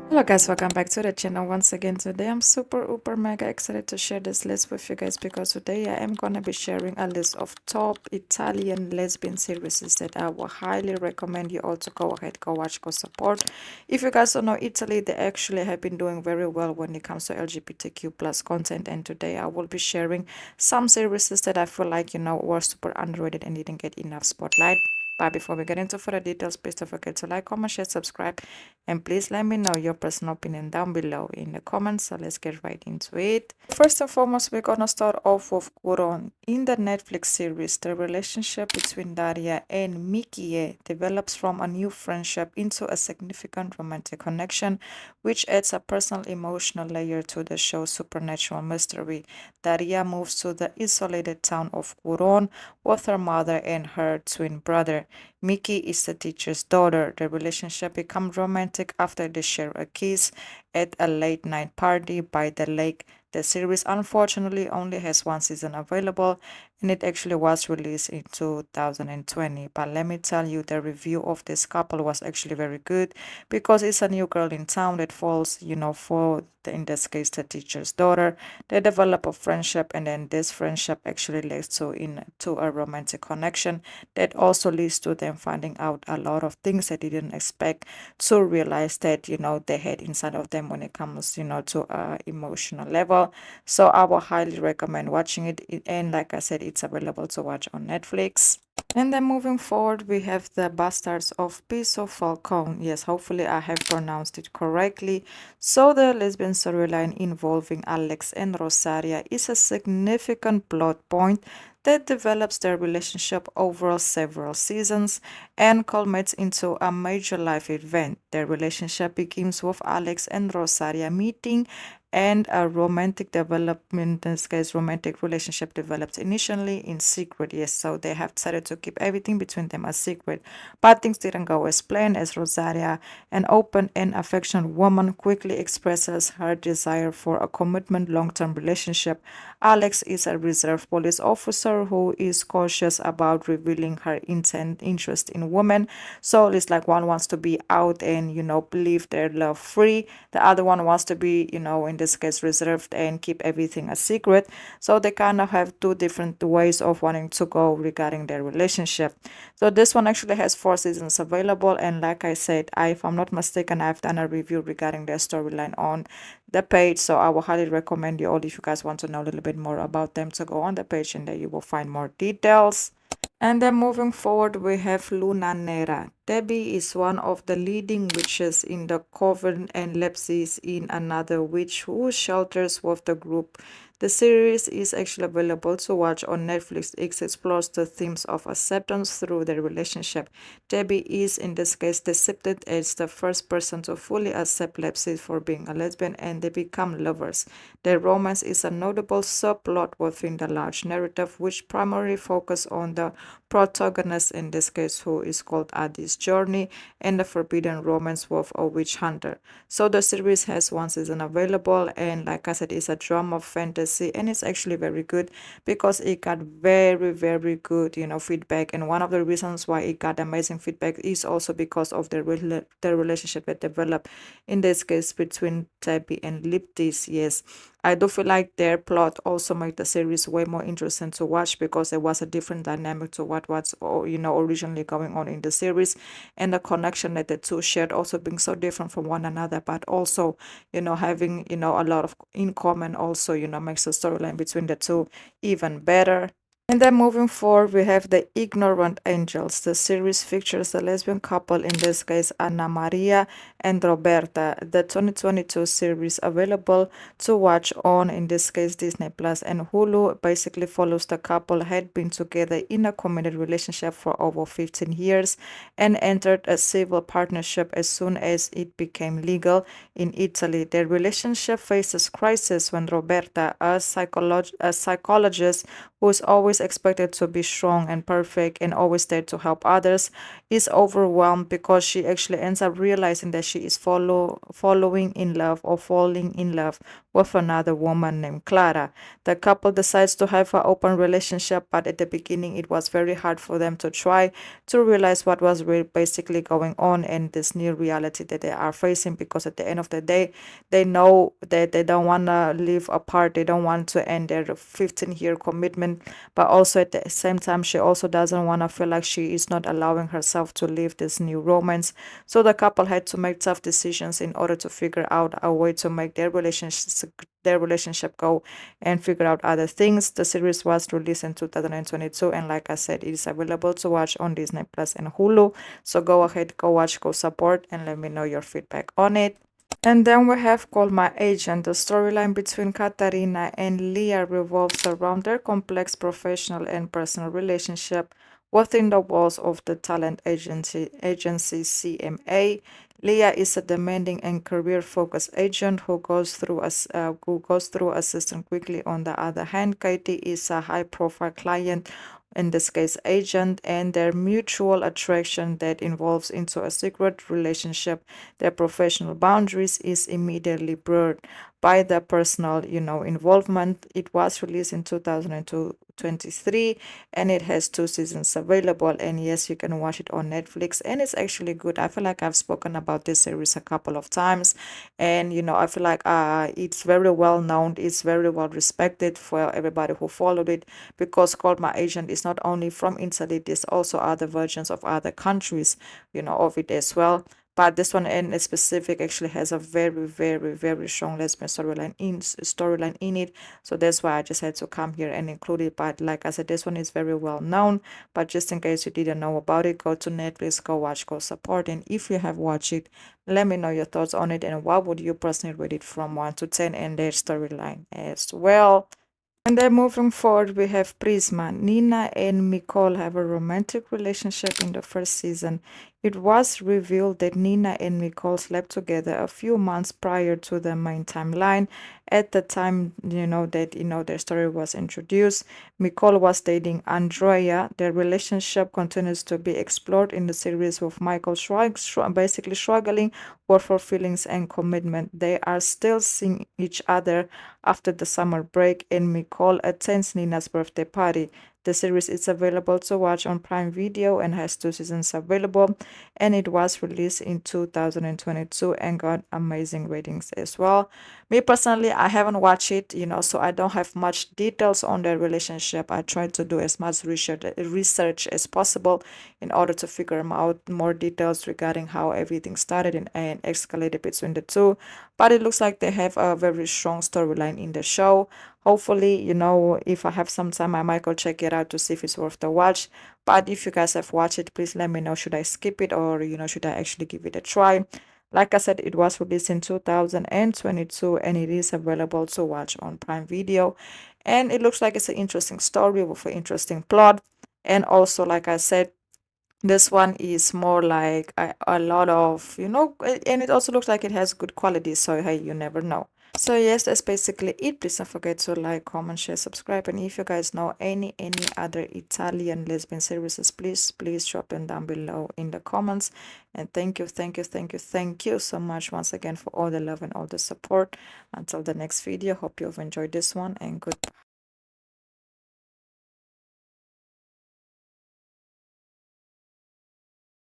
Hello guys, welcome back to the channel once again. Today I'm super mega excited to share this list with you guys because today I am gonna be sharing a list of top Italian lesbian series that I will highly recommend you all to go ahead, go watch, go support. If you guys don't know, Italy, they actually have been doing very well when it comes to LGBTQ plus content, and today I will be sharing some series that I feel like were super underrated and didn't get enough spotlight. But before we get into further details, please don't forget to like, comment, share, subscribe, and please let me know your personal opinion down below in the comments. So let's get right into it. First and foremost, we're gonna start off with Curon. In the Netflix series, the relationship between Daria and Mikie develops from a new friendship into a significant romantic connection, which adds a personal emotional layer to the show's supernatural mystery. Daria moves to the isolated town of Curon with her mother and her twin brother. Mickey is the teacher's daughter. The relationship becomes romantic after they share a kiss at a late night party by the lake. The series unfortunately only has one season available and it actually was released in 2020. But let me tell you, the review of this couple was actually very good because it's a new girl in town that falls, for in this case, the teacher's daughter. They develop a friendship, and then this friendship actually leads to a romantic connection that also leads to them finding out a lot of things that they didn't expect to realize that they had inside of them when it comes to a emotional level. So I will highly recommend watching it, and like I said, it's available to watch on Netflix. And then moving forward, we have the Bastards of Pizzofalcone. Yes, hopefully I have pronounced it correctly. So the lesbian storyline involving Alex and Rosaria is a significant plot point that develops their relationship over several seasons and culminates into a major life event. Their relationship begins with Alex and Rosaria meeting and a romantic development, in this case romantic relationship, develops initially in secret. Yes, so they have decided to keep everything between them a secret, but things didn't go as planned, as Rosaria, an open and affectionate woman, quickly expresses her desire for a commitment long-term relationship. Alex is a reserve police officer who is cautious about revealing her interest in women. So it's like one wants to be out and live their love free. The other one wants to be, in this case, reserved and keep everything a secret. So they kind of have two different ways of wanting to go regarding their relationship. So this one actually has 4 seasons available, and like I said, if I'm not mistaken, I've done a review regarding their storyline on the page. So I will highly recommend you all, if you guys want to know a little bit more about them, to go on the page and there you will find more details. And then moving forward, we have Luna Nera. Debbie is one of the leading witches in the coven, and Lepsi is in another witch who shelters with the group. The series is actually available to watch on Netflix. It explores the themes of acceptance through their relationship. Debbie is, in this case, accepted as the first person to fully accept Lepsi for being a lesbian, and they become lovers. Their romance is a notable subplot within the large narrative, which primarily focuses on the protagonist, in this case, who is called Adi's journey and the forbidden romance with a witch hunter. So the series has one season available, and like I said, it's a drama fantasy, and it's actually very good because it got very good feedback. And one of the reasons why it got amazing feedback is also because of the relationship that developed, in this case, between Debbie and Liptis. Yes, I do feel like their plot also made the series way more interesting to watch because there was a different dynamic to what was originally going on in the series, and the connection that the two shared also being so different from one another, but also having a lot of in common also makes the storyline between the two even better. And then moving forward, we have The Ignorant Angels. The series features a lesbian couple, in this case, Anna Maria and Roberta. The 2022 series available to watch on, in this case, Disney Plus and Hulu, basically follows the couple had been together in a committed relationship for over 15 years and entered a civil partnership as soon as it became legal in Italy. Their relationship faces crisis when Roberta, a psychologist who is always always expected to be strong and perfect and always there to help others, is overwhelmed because she actually ends up realizing that she is following in love or falling in love with another woman named Clara. The couple decides to have an open relationship, but at the beginning it was very hard for them to try to realize what was really basically going on and this new reality that they are facing, because at the end of the day they know that they don't want to live apart, they don't want to end their 15-year commitment, but also at the same time she also doesn't want to feel like she is not allowing herself to live this new romance. So the couple had to make tough decisions in order to figure out a way to make their relationship go and figure out other things. The series was released in 2022, and like I said, it is available to watch on Disney Plus and Hulu. So go ahead, go watch, go support, and let me know your feedback on it. And then we have Call My Agent. The storyline between Katarina and Leah revolves around their complex professional and personal relationship within the walls of the talent agency CMA. Leah is a demanding and career-focused agent who goes through a system quickly. On the other hand, Katie is a high-profile client, in this case agent, and their mutual attraction that involves into a secret relationship, their professional boundaries is immediately blurred by the personal, involvement. It was released in 2023 and it has 2 seasons available. And yes, you can watch it on Netflix and it's actually good. I feel like I've spoken about this series a couple of times, and I feel like it's very well known, it's very well respected for everybody who followed it, because Called My Agent is not only from Italy, there's also other versions of other countries, of it as well. But this one in specific actually has a very, very, very strong lesbian storyline in it. So that's why I just had to come here and include it. But like I said, this one is very well known. But just in case you didn't know about it, go to Netflix, go watch, go support. And if you have watched it, let me know your thoughts on it and what would you personally rate it from 1 to 10 and their storyline as well. And then moving forward, we have Prisma. Nina and Nicole have a romantic relationship in the first season. It was revealed that Nina and Nicole slept together a few months prior to the main timeline. At the time, their story was introduced, Nicole was dating Andrea. Their relationship continues to be explored in the series, with Michael basically struggling with her feelings and commitment. They are still seeing each other after the summer break, and Nicole attends Nina's birthday party. The series is available to watch on Prime Video and has 2 seasons available, and it was released in 2022 and got amazing ratings as well. Me personally, I haven't watched it, so I don't have much details on their relationship. I tried to do as much research as possible in order to figure out more details regarding how everything started and escalated between the two. But it looks like they have a very strong storyline in the show. Hopefully, if I have some time, I might go check it out to see if it's worth the watch. But if you guys have watched it, please let me know. Should I skip it, or should I actually give it a try? Like I said, it was released in 2022 and it is available to watch on Prime Video. And it looks like it's an interesting story with an interesting plot. And also, like I said, this one is more like a lot of, and it also looks like it has good quality. So, hey, you never know. So yes, that's basically it. Please don't forget to like, comment, share, subscribe. And if you guys know any other Italian lesbian series, please drop them down below in the comments. And thank you so much once again for all the love and all the support. Until the next video, hope you've enjoyed this one, and goodbye.